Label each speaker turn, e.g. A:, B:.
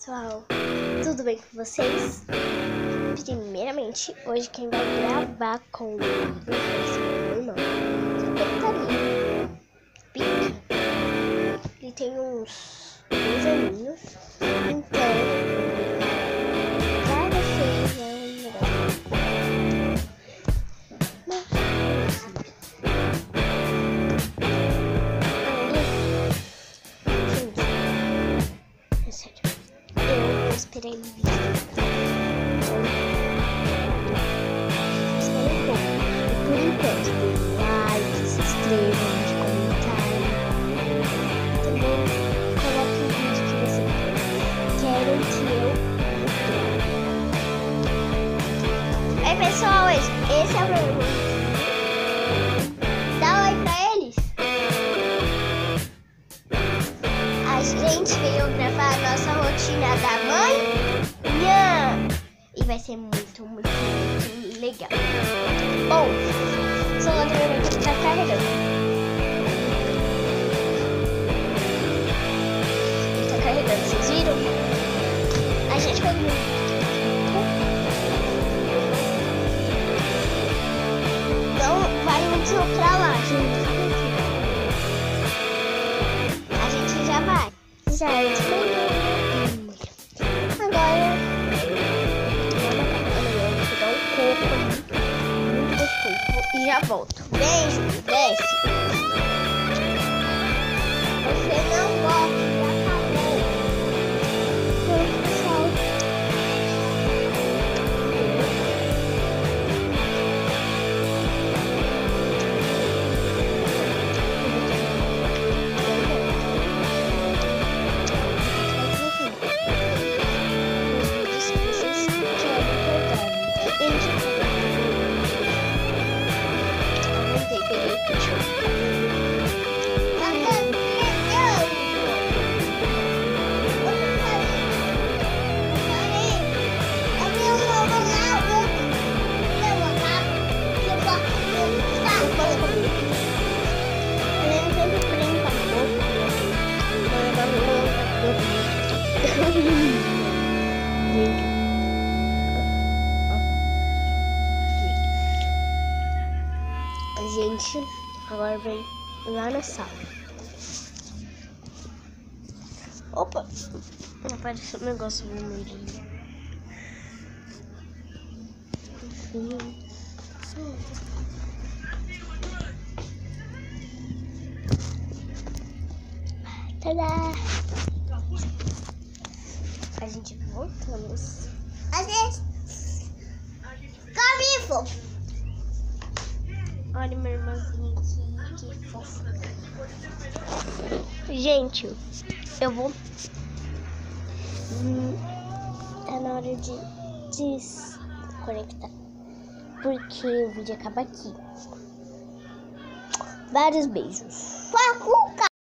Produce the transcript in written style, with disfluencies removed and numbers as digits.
A: Pessoal, tudo bem com vocês? Primeiramente, hoje quem vai gravar comigo vai ser meu irmão. Ele tá ali, pique. Ele tem uns 2 aninhos, então pra vocês é um negócio. É sério. Eu vou esperar ele vir. Espera um pouco. Por enquanto, dê like, se inscreva, deixe comentário. Também coloque o vídeo que você quer que eu grave. Oi, pessoal, esse é o meu irmão. Dá oi pra eles. A gente veio gravar a nossa rotina da manhã e vai ser muito legal. Bom, o celular do meu irmão tá carregando. Ele tá carregando, vocês viram? A gente vai então vai um pra lá, gente. A gente já vai. Certo. Agora eu vou dar um coco muito gostoso e já volto. Beijo, desce. Você não gosta, já acabou. Beijo, pessoal. A gente agora vem lá na sala. Opa! Apareceu um negócio vermelhinho. Tadá! A gente voltamos. A gente tá vivo! Olha meu irmãozinho aqui, que fofo. Gente, eu vou... Tá na hora de desconectar. Porque o vídeo acaba aqui. Vários beijos.